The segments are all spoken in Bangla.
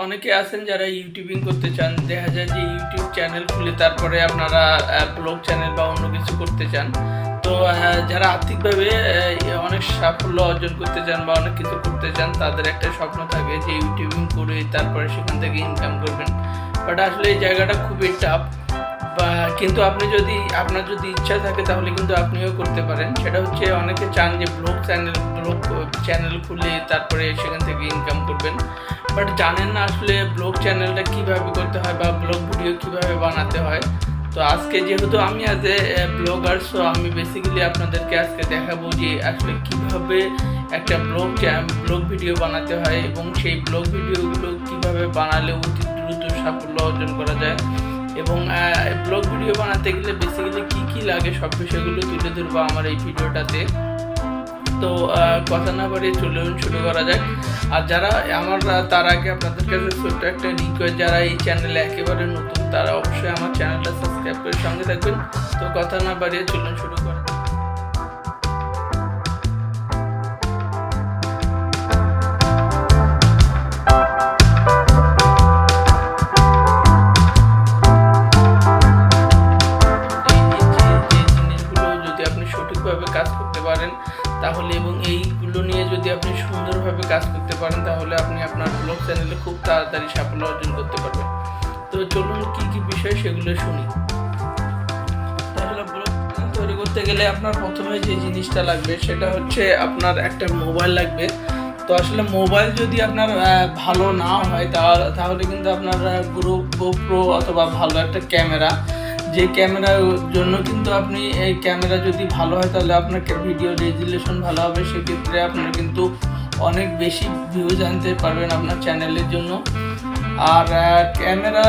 অনেকে আছেন যারা ইউটিউবিং করতে চান, দেখা যায় যে ইউটিউব চ্যানেল খুলে তারপরে আপনারা ব্লগ চ্যানেল বা অন্য কিছু করতে চান। তো যারা আর্থিকভাবে অনেক সাফল্য অর্জন করতে চান বা অনেক কিছু করতে চান, তাদের একটা স্বপ্ন থাকে যে ইউটিউবিং করে তারপরে সেখান থেকে ইনকাম করবেন। বাট আসলে এই জায়গাটা খুবই টাফ। কিন্তু আপনার যদি ইচ্ছা থাকে তাহলে কিন্তু আপনিও করতে পারেন। সেটা হচ্ছে অনেকে চান যে ব্লগ চ্যানেল খুলে তারপরে সেখান থেকে ইনকাম করবেন, বাট জানেন না আসলে ব্লগ চ্যানেলটা কীভাবে করতে হয় বা ব্লগ ভিডিও কীভাবে বানাতে হয়। তো আজকে যেহেতু আমি অ্যাজ এ ব্লগার, সো আমি বেসিক্যালি আপনাদেরকে আজকে দেখাবো যে আসলে কীভাবে একটা ব্লগ ভিডিও বানাতে হয় এবং সেই ব্লগ ভিডিওগুলো কীভাবে বানালে অতি দ্রুত সাফল্য অর্জন করা যায়, এবং ব্লগ ভিডিও বানাতে গেলে বেসিক্যালি কী লাগে সব বিষয়গুলো তুলে ধরবো আমার এই ভিডিওটাতে। তো কথা না বাড়িয়ে চলুন শুরু করা যাক। আর যারা তার আগে আপনাদের কাছে ছোট্ট একটা রিকোয়েস্ট, যারা এই চ্যানেলে একেবারে নতুন তারা অবশ্যই আমার চ্যানেলটা সাবস্ক্রাইব করে সঙ্গে থাকবেন। তো কথা না বাড়িয়ে চলুন শুরু করা যাক। কাজ করতে পারেন তাহলে, এবং এইগুলো নিয়ে যদি আপনি সুন্দরভাবে কাজ করতে পারেন তাহলে আপনি আপনার ব্লগ চ্যানেলে খুব তাড়াতাড়ি সাফল্য অর্জন করতে পারবেন। তো চলুন কি বিষয় সেগুলো শুনি। তাহলে ব্লগ তৈরি করতে গেলে আপনার প্রথমে যে জিনিসটা লাগবে সেটা হচ্ছে আপনার একটা মোবাইল লাগবে। তো আসলে মোবাইল যদি আপনার ভালো না হয় তাহলে কিন্তু আপনার GoPro অথবা ভালো একটা ক্যামেরা, যে ক্যামেরার জন্য কিন্তু আপনি এই ক্যামেরা যদি ভালো হয় তাহলে আপনার ভিডিও রেজুলেশন ভালো হবে, সেক্ষেত্রে আপনার কিন্তু অনেক বেশি ভিউজ আনতে পারবেন আপনার চ্যানেলের জন্য। আর ক্যামেরা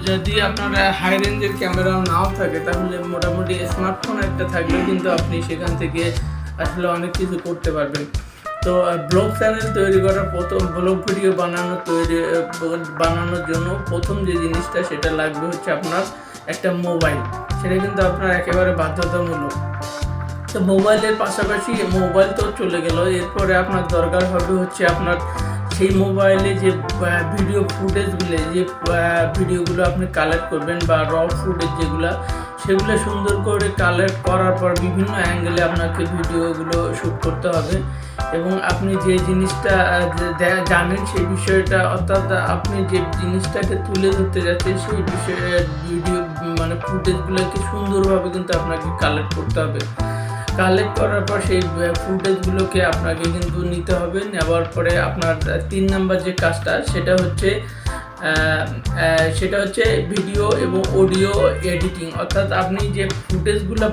যদি আপনার হাই রেঞ্জের ক্যামেরা নাও থাকে তাহলে মোটামুটি স্মার্টফোন একটা থাকলে কিন্তু আপনি সেখান থেকে আসলে অনেক কিছু করতে পারবেন। তো ব্লগ চ্যানেল তৈরি করার ব্লগ ভিডিও বানানোর জন্য প্রথম যে জিনিসটা সেটা লাগবে হচ্ছে আপনার একটা মোবাইল। সেটা কিন্তু আপনার একেবারে বাধ্যতামূলক। তো মোবাইলের পাশাপাশি মোবাইল তো চলে গেল, এরপরে আপনার দরকার হবে হচ্ছে আপনার সেই মোবাইলে যে ভিডিও ফুটেজগুলো, যে ভিডিওগুলো আপনি কালেক্ট করবেন বা র ফুটেজ সেগুলো সুন্দর করে কালেক্ট করার পর বিভিন্ন অ্যাঙ্গেলে আপনাকে ভিডিওগুলো শ্যুট করতে হবে। এবং আপনি যে জিনিসটা জানেন সেই বিষয়টা, অর্থাৎ আপনি যে জিনিসটাকে তুলে ধরতে যাচ্ছেন সেই বিষয়ে ভিডিও ফুটেজগুলোকে সুন্দরভাবে কিন্তু আপনাকে কালেক্ট করতে হবে। কালেক্ট করার পর সেই ফুটেজগুলোকে আপনাকে কিন্তু নিতে হবে। নেওয়ার পরে আপনার 3 নাম্বার যে কাজটা সেটা হচ্ছে ভিডিও এবং অডিও এডিটিং। অর্থাৎ আপনি যে ফুটেজগুলো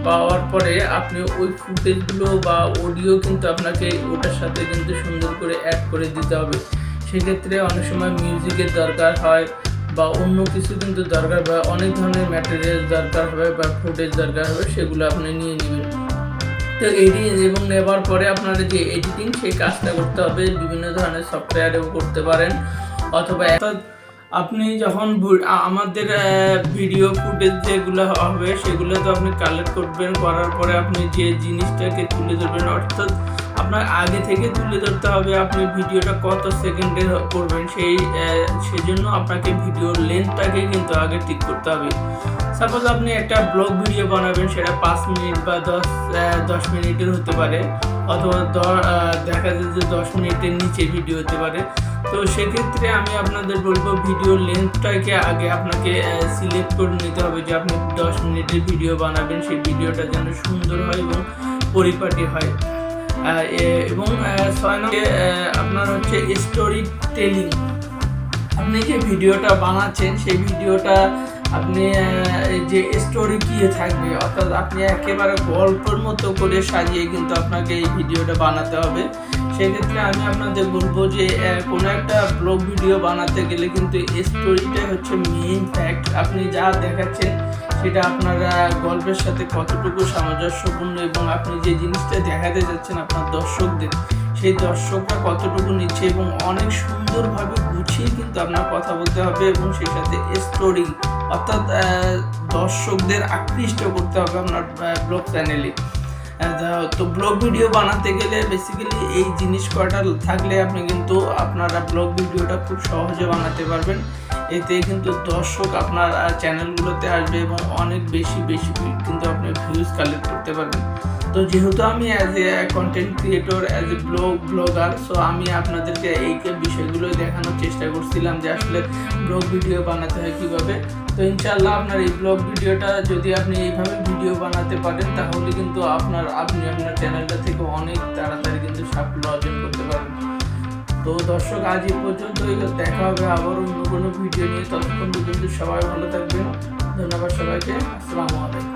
পাওয়ার পরে আপনি ওই ফুটেজগুলো বা অডিও কিন্তু আপনাকে ওটার সাথে কিন্তু সুন্দর করে অ্যাড করে দিতে হবে। সেক্ষেত্রে অনেক সময় মিউজিকের দরকার হয় বা অন্য কিছু কিন্তু দরকার, বা অনেক ধরনের ম্যাটেরিয়াল দরকার হবে বা ফুটেজ দরকার হবে, সেগুলো আপনি নিয়ে নেবেন। তো এবং নেবার পরে আপনার যে এডিটিং সেই কাজটা করতে হবে। বিভিন্ন ধরনের সফটওয়্যারেও করতে পারেন, অথবা আপনি যখন আমাদের ভিডিও ফুটেজ যেগুলো হবে সেগুলো তো আপনি কালেক্ট করবেন, করার পরে আপনি যে জিনিসটাকে তুলে ধরবেন, অর্থাৎ আপনার আগে থেকে তুলে ধরতে হবে আপনি ভিডিওটা কত সেকেন্ডের করবেন, সেজন্য আপনাকে ভিডিওর লেন্থটাকে কিন্তু আগে ঠিক করতে হবে। সাপোজ আপনি একটা ব্লগ ভিডিও বানাবেন, সেটা 5 মিনিট বা 10 মিনিটের হতে পারে, অথবা দেখা যায় যে 10 মিনিটের নিচে ভিডিও হতে পারে। তো সেক্ষেত্রে আমি আপনাদের বলবো ভিডিওর লেন্থটাকে আগে আপনাকে সিলেক্ট করে নিতে হবে যে আপনি 10 মিনিটের ভিডিও বানাবেন, সেই ভিডিওটা যেন সুন্দর হয় এবং পরিপাটি হয়। এবং 6 নম্বরে আপনার হচ্ছে স্টোরি টেলিং। আপনি যে ভিডিওটা বানাচ্ছেন সেই ভিডিওটা আপনি যে স্টোরি কি থাকবে, অর্থাৎ আপনি একেবারে গল্পের মতো করে সাজিয়ে কিন্তু আপনাকে এই ভিডিওটা বানাতে হবে। সেক্ষেত্রে আমি আপনাদের বলবো যে কোনো একটা ব্লগ ভিডিও বানাতে গেলে কিন্তু স্টোরিটাই হচ্ছে মেইন ফ্যাক্ট। আপনি যা দেখাচ্ছেন সেটা আপনার গল্পের সাথে কতটুকু সামঞ্জস্যপূর্ণ, এবং আপনি যে জিনিসটা দেখাতে যাচ্ছেন আপনার দর্শকদের, সেই দর্শকরা কতটুকু নিচ্ছে, এবং অনেক সুন্দরভাবে গুছিয়ে কিন্তু আপনার কথা বলতে হবে, এবং সেই সাথে স্টোরি অর্থাৎ দর্শকদের আকৃষ্ট করতে হবে আপনার ব্লগ চ্যানেলে। তো ব্লগ ভিডিও বানাতে গেলে বেসিক্যালি এই জিনিস কয়টা থাকলে আপনি কিন্তু আপনারা ব্লগ ভিডিওটা খুব সহজে বানাতে পারবেন। এতে কিন্তু দর্শক আপনার চ্যানেলগুলোতে আসবে এবং অনেক বেশি কিন্তু আপনি ভিউজ কালেক্ট করতে পারবেন। তো যেহেতু আমি as a content creator, as a blogger, so আমি আপনাদেরকে এই বিষয়গুলো দেখানোর চেষ্টা করছিলাম যে আসলে ব্লগ ভিডিও বানাতে হয় কীভাবে। তো ইনশাআল্লাহ আপনার এই ব্লগ ভিডিওটা যদি আপনি এইভাবে ভিডিও বানাতে পারেন তাহলে কিন্তু আপনি আপনার চ্যানেলটা থেকে অনেক তাড়াতাড়ি কিন্তু সাফল্য অর্জন করতে পারবেন। তো দর্শক, আজ এই পর্যন্তই, দেখা হবে আবার অন্য কোনো ভিডিও নিয়ে। ততক্ষণ পর্যন্ত সবাই ভালো থাকবেন। ধন্যবাদ সবাইকে। আসসালামু আলাইকুম।